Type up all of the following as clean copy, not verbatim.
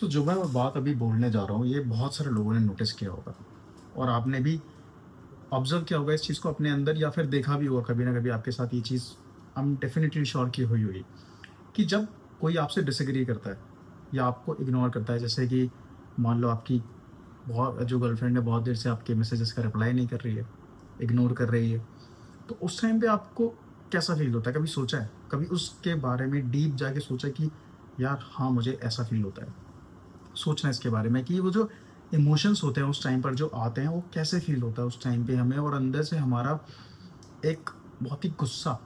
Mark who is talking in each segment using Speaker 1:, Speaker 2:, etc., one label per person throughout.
Speaker 1: जो मैं बात अभी बोलने जा रहा हूँ, ये बहुत सारे लोगों ने नोटिस किया होगा और आपने भी ऑब्ज़र्व किया होगा इस चीज़ को अपने अंदर या फिर देखा भी होगा कभी ना कभी आपके साथ ये चीज़। आई एम डेफिनिटली श्योर कि हुई होगी कि जब कोई आपसे डिसएग्री करता है या आपको इग्नोर करता है, जैसे कि मान लो आपकी बहुत जो गर्लफ्रेंड है बहुत देर से आपके मैसेजेस का रिप्लाई नहीं कर रही है, इग्नोर कर रही है, तो उस टाइम पे आपको कैसा फ़ील होता है? कभी सोचा है? कभी उसके बारे में डीप जाके सोचा कि यार हाँ, मुझे ऐसा फ़ील होता है? सोचना इसके बारे में कि वो जो इमोशंस होते हैं उस टाइम पर जो आते हैं वो कैसे फ़ील होता है उस टाइम पे हमें, और अंदर से हमारा एक बहुत ही गुस्सा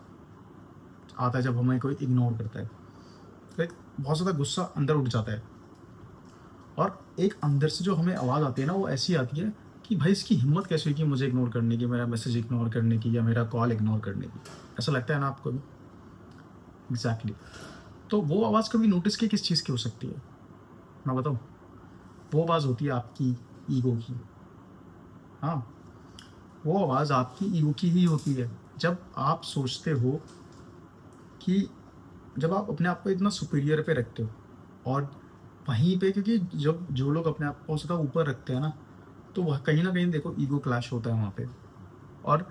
Speaker 1: आता है जब हमें कोई इग्नोर करता है। तो एक बहुत ज़्यादा गुस्सा अंदर उठ जाता है और एक अंदर से जो हमें आवाज़ आती है ना वो ऐसी आती है कि भाई इसकी हिम्मत कैसे हुई कि मुझे इग्नोर करने की, मेरा मैसेज इग्नोर करने की या मेरा कॉल इग्नोर करने की। ऐसा लगता है ना आपको भी? एग्ज़ैक्टली। तो वो आवाज़ कभी नोटिस की किस चीज़ की हो सकती है? मैं बताऊँ? वो आवाज़ होती है आपकी ईगो की। हाँ, वो आवाज़ आपकी ईगो की ही होती है। जब आप सोचते हो कि जब आप अपने आप को इतना सुपीरियर पे रखते हो और वहीं पे, क्योंकि जब जो लोग अपने आप को ज़्यादा ऊपर रखते हैं ना, तो वह कहीं न कहीं देखो ईगो क्लैश होता है वहाँ पे। और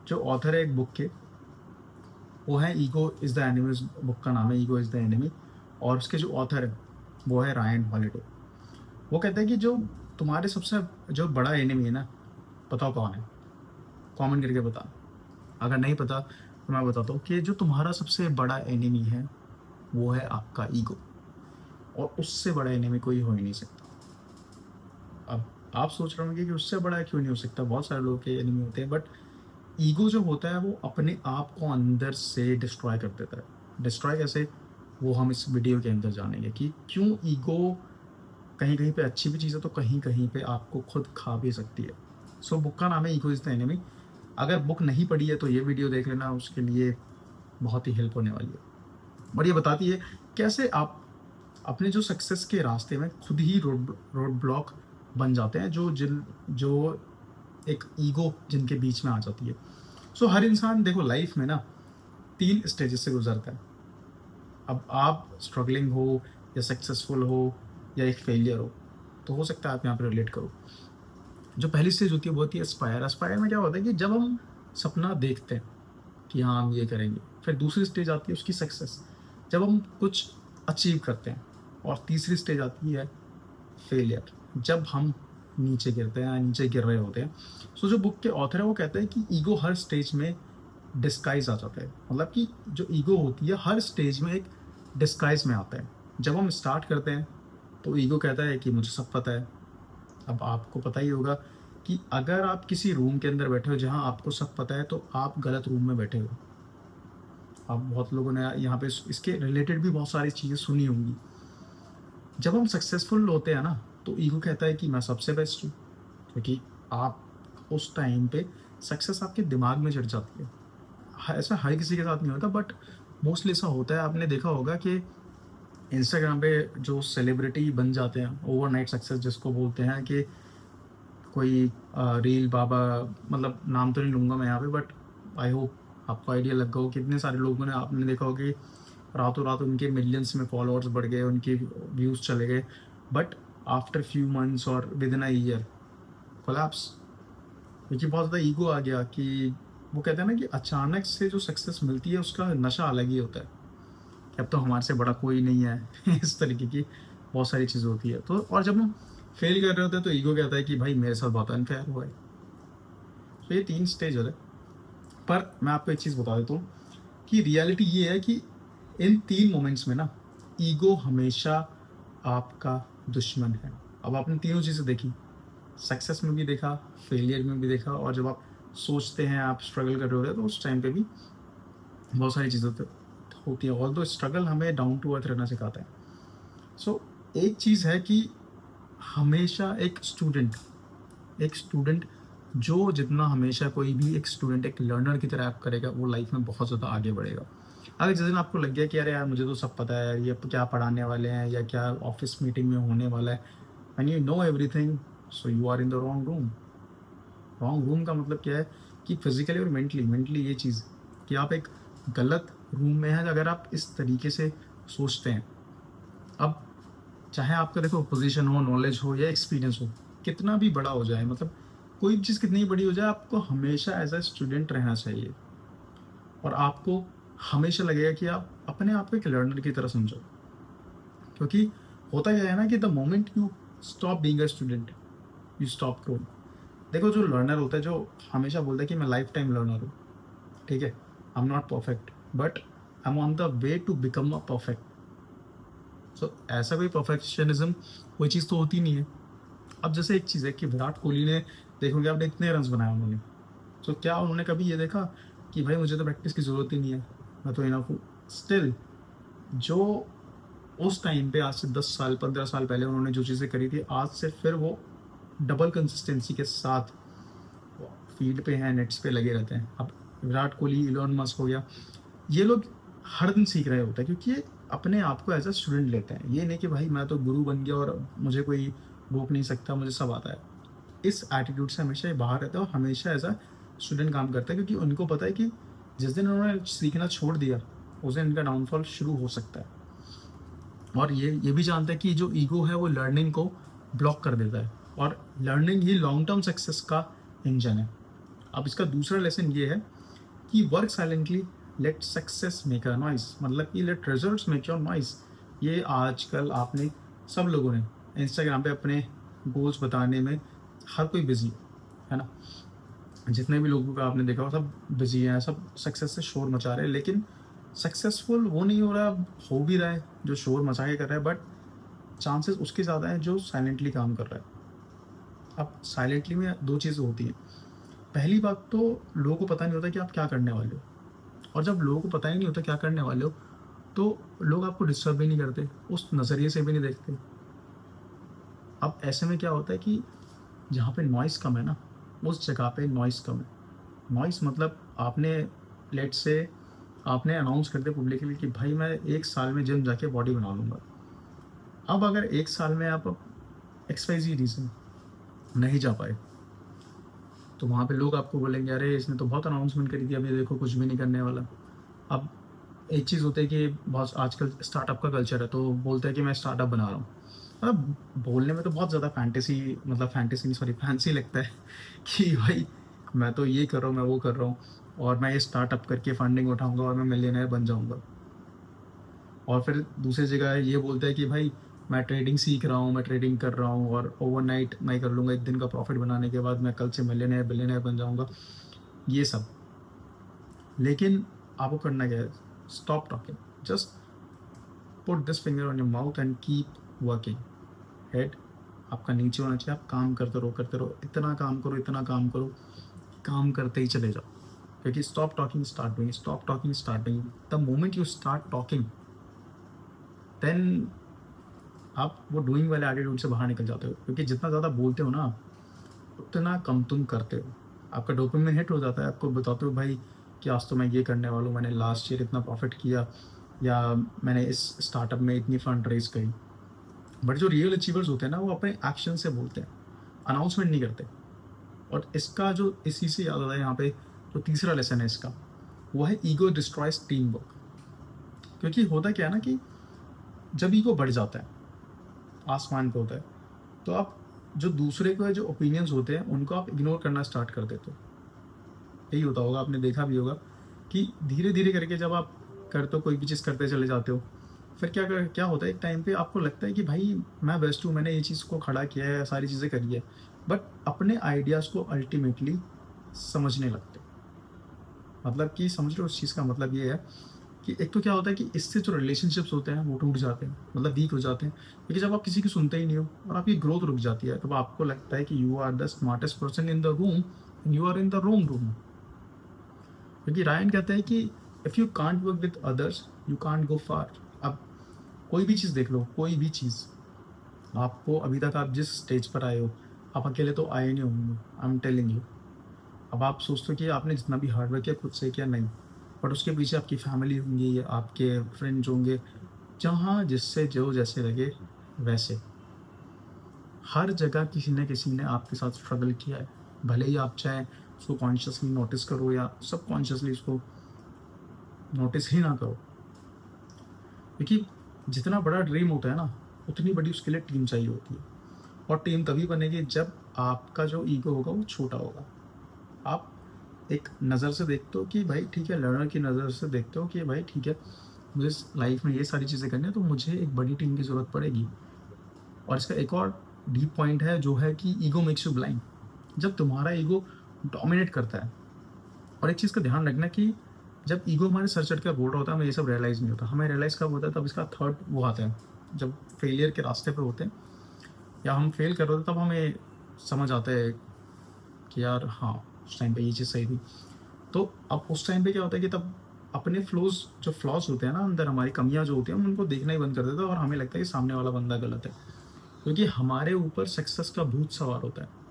Speaker 1: जो ऑथर है एक बुक के, वो है ईगो इज़ द एनिमी, उस बुक का नाम है ईगो इज़ द एनिमी। और उसके जो ऑथर है, वो है रायन हॉलिडे। वो कहते हैं कि जो तुम्हारे सबसे जो बड़ा एनिमी है ना, बताओ कौन है? कमेंट करके बताना। अगर नहीं पता तो मैं बताता हूँ कि जो तुम्हारा सबसे बड़ा एनिमी है, वो है आपका ईगो, और उससे बड़ा एनिमी कोई हो ही नहीं सकता। अब आप सोच रहे होंगे कि उससे बड़ा क्यों नहीं हो सकता? बहुत सारे लोगों के एनिमी होते हैं, बट ईगो जो होता है वो अपने आप को अंदर से डिस्ट्रॉय कर देता है। डिस्ट्रॉय कैसे? वो हम इस वीडियो के अंदर जानेंगे कि क्यों ईगो कहीं-कहीं पे अच्छी भी चीज़ है, तो कहीं-कहीं पे आपको खुद खा भी सकती है। बुक का नाम है ईगो इज़ द एनिमी। अगर बुक नहीं पढ़ी है तो ये वीडियो देख लेना, उसके लिए बहुत ही हेल्प होने वाली है। और ये बताती है कैसे आप अपने जो सक्सेस के रास्ते में खुद ही रोड ब्लॉक बन जाते हैं, जो एक ईगो जिनके बीच में आ जाती है। हर इंसान देखो लाइफ में ना 3 स्टेजेस से गुज़रता है। अब आप स्ट्रगलिंग हो या सक्सेसफुल हो या एक फेलियर हो, तो हो सकता है आप यहाँ पे रिलेट करो। जो पहली स्टेज होती है वो होती है एस्पायर। एस्पायर में क्या होता है कि जब हम सपना देखते हैं कि हाँ, हम ये करेंगे। फिर दूसरी स्टेज आती है उसकी सक्सेस, जब हम कुछ अचीव करते हैं। और तीसरी स्टेज आती है फेलियर, जब हम नीचे गिरते हैं, नीचे गिर रहे होते हैं। जो बुक के ऑथर है वो कहते हैं कि ईगो हर स्टेज में डिस्गाइज़ आ जाता है। मतलब कि जो ईगो होती है हर स्टेज में एक डिस्गाइज़ में आता है। जब हम स्टार्ट करते हैं तो ईगो कहता है कि मुझे सब पता है। अब आपको पता ही होगा कि अगर आप किसी रूम के अंदर बैठे हो जहाँ आपको सब पता है, तो आप गलत रूम में बैठे हो। अब बहुत लोगों ने यहाँ पे इसके रिलेटेड भी बहुत सारी चीज़ें सुनी होंगी। जब हम सक्सेसफुल होते हैं ना, तो ईगो कहता है कि मैं सबसे बेस्ट हूँ, क्योंकि आप उस टाइम पे सक्सेस आपके दिमाग में चढ़ जाती है। ऐसा हर किसी के साथ नहीं होता, बट मोस्टली ऐसा होता है। आपने देखा होगा कि इंस्टाग्राम पे जो सेलिब्रिटी बन जाते हैं, ओवरनाइट सक्सेस जिसको बोलते हैं, कि कोई रील बाबा, मतलब नाम तो नहीं लूँगा मैं यहाँ पे, बट आई होप आपको आइडिया लग गया हो। कितने सारे लोगों ने, आपने देखा होगा कि रातों-रात उनके मिलियंस में फॉलोअर्स बढ़ गए, उनके व्यूज़ चले गए, बट आफ्टर फ्यू मंथ्स और विदिन अ ईयर कोलैप्स। क्योंकि बहुत ज़्यादा ईगो आ गया कि वो कहते हैं ना कि अचानक से जो सक्सेस मिलती है उसका नशा अलग ही होता है, कि अब तो हमारे से बड़ा कोई नहीं है। इस तरीके की बहुत सारी चीज़ें होती है। तो और जब हम फेल कर रहे होते हैं तो ईगो कहता है कि भाई मेरे साथ बहुत अनफेयर हुआ है। तो ये 3 स्टेज होते हैं। पर मैं आपको एक चीज़ बता देता हूँ कि रियलिटी ये है कि इन 3 मोमेंट्स में ना ईगो हमेशा आपका दुश्मन है। अब आपने तीनों चीज़ें देखी, सक्सेस में भी देखा, फेलियर में भी देखा, और जब आप सोचते हैं, आप स्ट्रगल कर रहे होते हैं, तो उस टाइम पे भी बहुत सारी चीज़ें तो होती है। ऑल्दो स्ट्रगल हमें डाउन टू अर्थ रहना सिखाता है। एक चीज़ है कि हमेशा एक स्टूडेंट जो जितना हमेशा कोई भी एक स्टूडेंट एक लर्नर की तरह एक्ट करेगा, वो लाइफ में बहुत ज़्यादा आगे बढ़ेगा। अगर जिस दिन आपको लग गया कि अरे यार मुझे तो सब पता है, ये क्या पढ़ाने वाले हैं या क्या ऑफिस मीटिंग में होने वाला है, and you know everything, so you are in the wrong room. Wrong room का मतलब क्या है कि फिजिकली और मेंटली मेंटली ये चीज़ कि आप एक गलत रूम में हैं अगर आप इस तरीके से सोचते हैं। अब चाहे आपका देखो पोजीशन हो, नॉलेज हो या एक्सपीरियंस हो, कितना भी बड़ा हो जाए, मतलब कोई भी चीज़ कितनी बड़ी हो जाए, आपको हमेशा एज अ स्टूडेंट रहना चाहिए। और आपको हमेशा लगेगा कि आप अपने आप को एक लर्नर की तरह समझो। क्योंकि होता क्या है ना कि the moment you stop being a student, you stop growing. देखो जो लर्नर होता है, जो हमेशा बोलता है कि मैं लाइफ टाइम लर्नर हूँ, ठीक है, I am not perfect but I am on the way to become a perfect. So ऐसा कोई परफेक्शनिज्म कोई चीज़ तो होती नहीं है। अब जैसे एक चीज़ है कि विराट कोहली ने, देखोगे आपने इतने रन बनाए उन्होंने, तो क्या उन्होंने कभी ये देखा कि भाई मुझे तो प्रैक्टिस की ज़रूरत ही नहीं है, मैं तो इनफ हूँ? स्टिल जो उस टाइम पे, आज से 10 साल 15 साल पहले उन्होंने जो चीज़ें करी थी, आज से फिर वो डबल कंसिस्टेंसी के साथ फील्ड पे हैं, नेट्स पे लगे रहते हैं। अब विराट कोहली, इलॉन मस्क हो गया, ये लोग हर दिन सीख रहे होते हैं, क्योंकि ये अपने आप को एज अ स्टूडेंट लेते हैं। ये नहीं कि भाई मैं तो गुरु बन गया और मुझे कोई रोक नहीं सकता, मुझे सब आता है। इस एटीट्यूड से हमेशा ये बाहर रहता है और हमेशा एज अ स्टूडेंट काम करता है, क्योंकि उनको पता है कि जिस दिन उन्होंने सीखना छोड़ दिया, उस दिन इनका डाउनफॉल शुरू हो सकता है। और ये भी जानता है कि जो ईगो है वो लर्निंग को ब्लॉक कर देता है, और लर्निंग ही लॉन्ग टर्म सक्सेस का इंजन है। अब इसका दूसरा लेसन ये है कि work silently, let success make a noise, मतलब कि let results make your noise. ये आजकल आपने सब लोगों ने इंस्टाग्राम पे अपने गोल्स बताने में हर कोई बिजी है ना। जितने भी लोगों का आपने देखा हो, सब बिजी हैं, सब सक्सेस से शोर मचा रहे हैं, लेकिन सक्सेसफुल वो नहीं हो रहा, हो भी रहा है जो शोर मचा के कर रहा है, बट चांसेस उसके ज़्यादा हैं जो साइलेंटली काम कर रहा है। अब साइलेंटली में दो चीज़ें होती हैं। पहली बात तो लोगों को पता नहीं होता कि आप क्या करने वाले हो, और जब लोगों को पता ही नहीं होता क्या करने वाले हो, तो लोग आपको डिस्टर्ब भी नहीं करते, उस नज़रिए से भी नहीं देखते। अब ऐसे में क्या होता है कि जहाँ पे नॉइस कम है ना, उस जगह पे नॉइस कम है। नॉइस मतलब आपने, लेट से आपने अनाउंस कर दिया पब्लिकली कि भाई मैं 1 साल में जिम जाके बॉडी बना लूँगा। अब अगर 1 साल में आप XYZ रीज़न नहीं जा पाए, तो वहाँ पे लोग आपको बोलेंगे अरे इसने तो बहुत अनाउंसमेंट करी थी, अभी देखो कुछ भी नहीं करने वाला। अब एक चीज़ होता है कि बहुत आजकल स्टार्टअप का कल्चर है, तो बोलते हैं कि मैं स्टार्टअप बना रहा हूँ। मतलब बोलने में तो बहुत ज़्यादा फैंटेसी, मतलब फैंटेसी नहीं, सॉरी, फैंसी लगता है कि भाई मैं तो ये कर रहा हूँ, मैं वो कर रहा हूँ, और मैं ये स्टार्टअप करके फंडिंग उठाऊंगा और मैं मिलियनर बन जाऊंगा। और फिर दूसरी जगह ये बोलता है कि भाई मैं ट्रेडिंग सीख रहा हूँ, मैं ट्रेडिंग कर रहा हूँ, और ओवरनाइट मैं कर लूँगा, एक दिन का प्रॉफिट बनाने के बाद मैं कल से मिलियनर बिलियनर बन जाऊँगा, ये सब। लेकिन आपको करना क्या है? Stop talking, just put this finger on your mouth and keep working. Head आपका नीचे होना चाहिए, आप काम करते रहो, इतना काम करो, इतना काम करो, काम करते ही चले जाओ। क्योंकि stop talking start doing, stop talking start doing. The moment you start talking, then आप वो डूइंग वाले एटीट्यूड से बाहर निकल जाते हो। क्योंकि जितना ज़्यादा बोलते हो ना, उतना कम तुम करते हो। आपका डोपामिन हिट हो जाता है, आपको बताते हो भाई कि आज तो मैं ये करने वाला हूँ, मैंने लास्ट ईयर इतना प्रॉफिट किया, या मैंने इस स्टार्टअप में इतनी फंड रेज करी। बट जो रियल अचीवर्स होते हैं ना, वो अपने एक्शन से बोलते हैं, अनाउंसमेंट नहीं करते। और इसका जो, इसी से याद आता है यहाँ पे जो तीसरा लेसन है इसका, वो है ईगो डिस्ट्रॉयज टीम वर्क। क्योंकि होता क्या है ना कि जब ईगो बढ़ जाता है, आसमान पे होता है, तो आप जो दूसरे को जो ओपिनियंस होते हैं उनको आप इग्नोर करना स्टार्ट कर देते हो। यही होता होगा, आपने देखा भी होगा कि धीरे धीरे करके जब आप करते हो, कोई भी चीज़ करते चले जाते हो, फिर क्या होता है, एक टाइम पे आपको लगता है कि भाई मैं बेस्ट हूँ, मैंने ये चीज़ को खड़ा किया है, सारी चीज़ें करी है, बट अपने आइडियाज़ को अल्टीमेटली समझने लगते हो। मतलब कि समझ रहे हो, उस चीज़ का मतलब ये है कि एक तो क्या होता है कि इससे जो रिलेशनशिप्स होते हैं वो टूट जाते हैं, मतलब वीक हो जाते हैं। क्योंकि जब आप किसी की सुनते ही नहीं हो और आपकी ग्रोथ रुक जाती है, तब आपको लगता है कि you are the smartest person in the room and you are in the wrong room. क्योंकि रायन कहता है कि if you can't work with others you can't go far. अब कोई भी चीज़ देख लो, कोई भी चीज़, आपको अभी तक आप जिस स्टेज पर आए हो, आप अकेले तो आए नहीं होंगे, आई एम टेलिंग यू। अब आप सोचते हो कि आपने जितना भी हार्डवर्क किया खुद से किया, नहीं, बट उसके पीछे आपकी फैमिली होंगी, आपके फ्रेंड्स होंगे, जहाँ जिससे जो जैसे लगे वैसे। हर जगह किसी न किसी ने आपके साथ स्ट्रगल किया है, भले ही आप चाहे उसको कॉन्शियसली नोटिस करो या सब कॉन्शियसली उसको नोटिस ही ना करो। क्योंकि जितना बड़ा ड्रीम होता है ना, उतनी बड़ी उसके लिए टीम चाहिए होती है। और टीम तभी बनेगी जब आपका जो ईगो होगा वो छोटा होगा। आप एक नज़र से देखते हो कि भाई ठीक है, लर्नर की नज़र से देखते हो कि भाई ठीक है, मुझे इस लाइफ में ये सारी चीज़ें करनी है, तो मुझे एक बड़ी टीम की ज़रूरत पड़ेगी। और इसका एक और डीप पॉइंट है जो है कि ईगो मेक्स यू ब्लाइंड। जब तुम्हारा ईगो डोमिनेट करता है, और एक चीज़ का ध्यान रखना कि जब ईगो हमारे सर चढ़ कर बोल रहा होता है, हमें ये सब रियलाइज़ नहीं होता। हमें रियलाइज़ कब होता है, तब इसका थर्ड वो आता है, जब फेलियर के रास्ते पे होते हैं या हम फेल कर रहे होते हैं, तब हमें समझ आता है कि यार हाँ, उस टाइम पे ये चीज़ सही थी। तो अब उस टाइम पे क्या होता है कि तब अपने जो फ्लॉज होते हैं ना अंदर, हमारी कमियां जो होती हैं, हम उनको देखना ही बंद कर देते हैं और हमें लगता है कि सामने वाला बंदा गलत है, क्योंकि हमारे ऊपर सक्सेस का भूत सवार होता है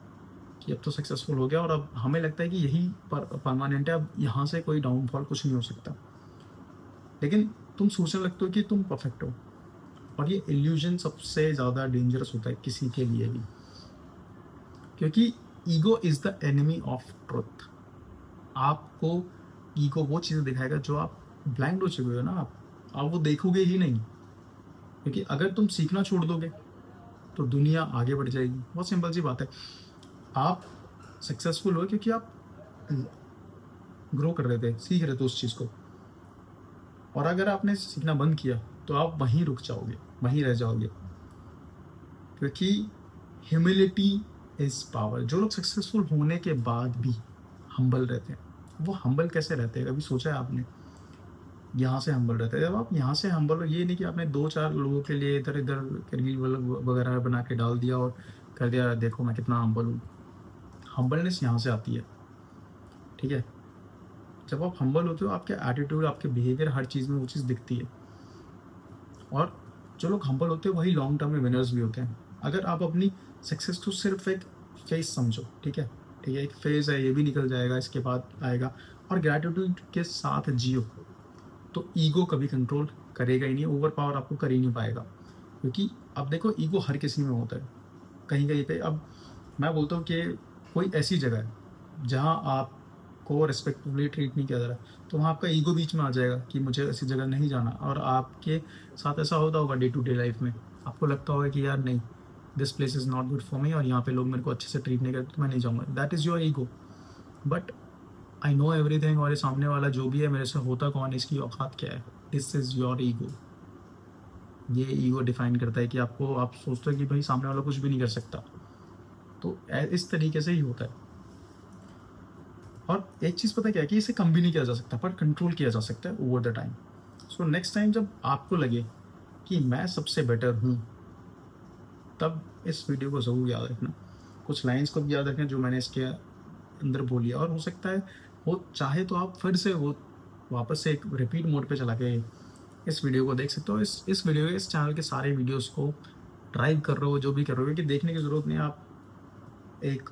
Speaker 1: कि अब तो सक्सेसफुल हो गया और अब हमें लगता है कि यही परमानेंट है, अब यहाँ से कोई डाउनफॉल कुछ नहीं हो सकता। लेकिन तुम सोचने लगते हो कि तुम परफेक्ट हो, और ये इल्यूजन सबसे ज़्यादा डेंजरस होता है किसी के लिए भी, क्योंकि ego is the enemy of truth. आपको ईगो वो चीज़ें दिखाएगा जो आप ब्लाइंड हो चुके हो ना, आप वो देखोगे ही नहीं, क्योंकि अगर तुम सीखना छोड़ दोगे तो दुनिया आगे बढ़ जाएगी। बहुत सिंपल सी बात है। आप सक्सेसफुल हो क्योंकि आप ग्रो कर रहे थे, सीख रहे थे उस चीज़ को, और अगर आपने सीखना बंद किया तो आप वहीं रुक जाओगे, वहीं रह जाओगे, क्योंकि ह्यूमिलिटी इज पावर। जो लोग सक्सेसफुल होने के बाद भी हम्बल रहते हैं, वो हम्बल कैसे रहते हैं, कभी सोचा है आपने? यहाँ से हम्बल रहते हैं। जब आप यहाँ से हम्बल हो, ये नहीं कि आपने 2-4 लोगों के लिए इधर इधर रील वगैरह बना के डाल दिया और कर दिया देखो मैं कितना हम्बल हूँ। हम्बलनेस यहाँ से आती है, ठीक है? जब आप हम्बल होते हो, आपके एटीट्यूड, आपके बिहेवियर, हर चीज़ में वो चीज़ दिखती है। और जो लोग हम्बल होते हैं वही लॉन्ग टर्म में विनर्स भी होते हैं। अगर आप अपनी सक्सेस को सिर्फ एक फेज समझो, ठीक है, ठीक है, एक फेज है, ये भी निकल जाएगा, इसके बाद आएगा, और ग्रैटिट्यूड के साथ जियो, तो ईगो कभी कंट्रोल करेगा ही नहीं, ओवर पावर आपको कर ही नहीं पाएगा। क्योंकि अब देखो, ईगो हर किसी में होता है कहीं कहीं पे। अब मैं बोलता हूँ कि कोई ऐसी जगह है जहाँ आपको रिस्पेक्टफुली ट्रीट नहीं किया जा रहा, तो वहाँ आपका ईगो बीच में आ जाएगा कि मुझे ऐसी जगह नहीं जाना। और आपके साथ ऐसा होता होगा डे टू डे लाइफ में, आपको लगता होगा कि यार नहीं, this place is not good for me, और यहाँ पे लोग मेरे को अच्छे से ट्रीट नहीं करते, तो मैं नहीं जाऊँगा। That is your ego. But I know everything, और ये सामने वाला जो भी है मेरे से होता कौन है, इसकी औकात क्या है, दिस इज़ योर ईगो। ये ईगो डिफाइन करता है कि आपको, आप सोचते हो कि भाई सामने वाला कुछ भी नहीं कर सकता। तो इस तरीके से ही होता है। और एक चीज़ पता क्या है कि इसे कम भी नहीं किया जा सकता, पर कंट्रोल किया जा सकता है over the time. So next time जब आपको लगे कि मैं सबसे बेटर हूँ, तब इस वीडियो को ज़रूर याद रखना। कुछ लाइंस को भी याद रखें जो मैंने इसके अंदर बोली है, और हो सकता है वो चाहे तो आप फिर से वो वापस से एक रिपीट मोड पे चला के इस वीडियो को देख सकते हो। इस वीडियो, इस चैनल के सारे वीडियोस को ड्राइव कर रहे हो, जो भी कर रहे हो, कि देखने की ज़रूरत नहीं है। आप एक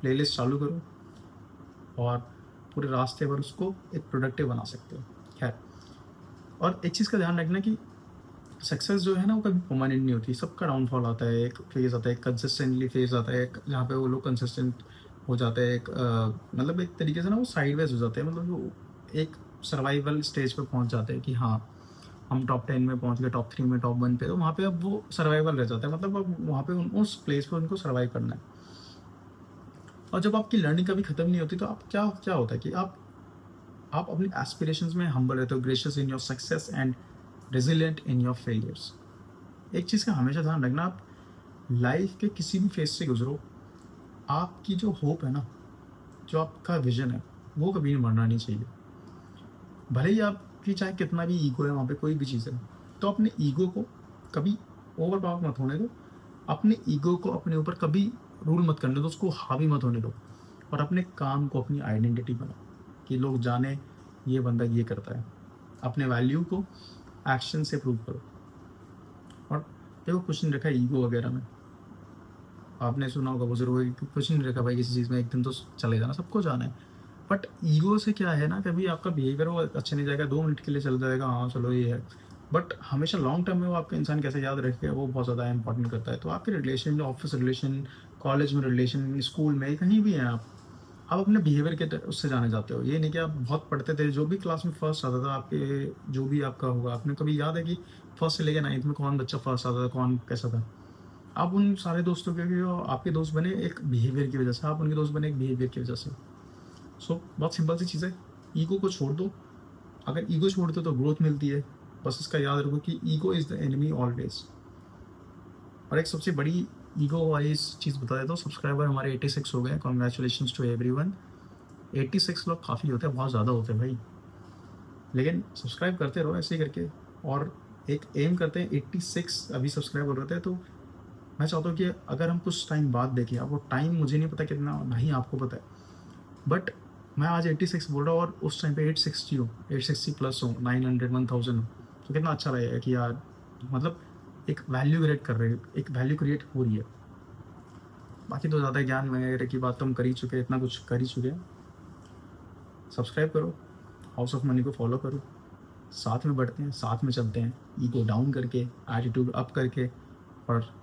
Speaker 1: प्लेलिस्ट चालू करो और पूरे रास्ते पर उसको एक प्रोडक्टिव बना सकते हो। खैर, और एक चीज़ का ध्यान रखना कि सक्सेस जो है ना, वो कभी परमानेंट नहीं होती। सबका डाउनफॉल आता है, एक फेज़ आता है, एक कंसिस्टेंटली फेज़ आता है, जहाँ पे वो लोग कंसिस्टेंट हो जाते हैं, एक मतलब एक तरीके से ना वो साइडवेज हो जाते हैं, मतलब वो एक सर्वाइवल स्टेज पे पहुँच जाते हैं कि हाँ, हम टॉप 10 में पहुँच गए, टॉप 3 में, टॉप 1 पे, तो वहाँ पे अब वो सर्वाइवल रह जाता है। मतलब अब वहाँ पे उस प्लेस पे उनको सर्वाइव करना है। और जब आपकी लर्निंग कभी ख़त्म नहीं होती, तो आप क्या क्या होता है कि आप अपनी एस्पिरेशंस में हम्बल रहते हो, gracious in your success and resilient in your failures. एक चीज़ का हमेशा ध्यान रखना, आप लाइफ के किसी भी फेज से गुजरो, आपकी जो होप है ना, जो आपका विजन है, वो कभी मरना नहीं चाहिए। भले ही आपकी चाहे कितना भी ईगो है वहाँ पे, कोई भी चीज़ है, तो अपने ईगो को कभी ओवर पावर मत होने दो। अपने ईगो को अपने ऊपर कभी रूल मत करने दो, उसको हावी मत होने दो, और अपने काम को अपनी आइडेंटिटी बनाओ कि लोग जाने ये बंदा ये करता है। अपने वैल्यू को एक्शन से प्रूव करो। और देखो, कुछ नहीं रखा ईगो वगैरह में, आपने सुना होगा बुजुर्गों कि कुछ नहीं रखा भाई किसी चीज़ में, एक दिन तो चले जाना, सबको जाना है। बट ईगो से क्या है ना, कभी आपका बिहेवियर वो अच्छा नहीं जाएगा, 2 मिनट के लिए चल जाएगा, हाँ चलो ये है, बट हमेशा लॉन्ग टर्म में वो आपका इंसान कैसे याद रखेगा, वो बहुत ज़्यादा इंपॉर्टेंट करता है। तो आपके रिलेशन, ऑफिस रिलेशन, कॉलेज में रिलेशन, स्कूल में, कहीं भी हैं आप, आप अपने बिहेवियर के उससे जाने जाते हो। ये नहीं कि आप बहुत पढ़ते थे, जो भी क्लास में फर्स्ट आता था आपके, जो भी आपका होगा, आपने कभी याद है कि फर्स्ट से लेकर 9th में कौन बच्चा फर्स्ट आता था, कौन कैसा था? आप उन सारे दोस्तों के भी आपके दोस्त बने एक बिहेवियर की वजह से, आप उनके दोस्त बने एक बिहेवियर की वजह से। सो बहुत सिंपल सी चीज़ है, ईगो को छोड़ दो। अगर ईगो छोड़ दो तो ग्रोथ मिलती है। बस इसका याद रखो कि ego is the enemy always. और एक सबसे बड़ी ईगो वाइज चीज़ बता देता हूँ, सब्सक्राइबर हमारे 86 हो गए, कॉन्ग्रेचुलेशन टू एवरीवन। 86 लोग काफ़ी होते हैं, बहुत ज़्यादा होते हैं भाई, लेकिन सब्सक्राइब करते रहो ऐसे ही करके। और एक एम करते हैं 86 अभी सब्सक्राइब हो रहे थे, तो मैं चाहता हूँ कि अगर हम कुछ टाइम बाद देखें, अब वो टाइम मुझे नहीं पता कितना, ना ही आपको पता है, बट मैं आज 86 बोल रहा हूँ और उस टाइम पे 860 हो, 860 प्लस हो, 900 1000 हो, तो कितना अच्छा रहेगा कि यार मतलब एक वैल्यू क्रिएट कर रहे हैं, एक वैल्यू क्रिएट हो रही है। बाकी तो ज़्यादा ज्ञान वगैरह की बात तो हम कर ही चुके हैं, इतना कुछ कर ही चुके हैं। सब्सक्राइब करो, हाउस ऑफ मनी को फॉलो करो, साथ में बढ़ते हैं, साथ में चलते हैं, ईगो डाउन करके, एटीट्यूड अप करके, और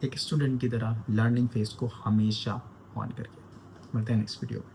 Speaker 1: एक स्टूडेंट की तरह लर्निंग फेज को हमेशा ऑन करके। मिलते हैं नेक्स्ट वीडियो में।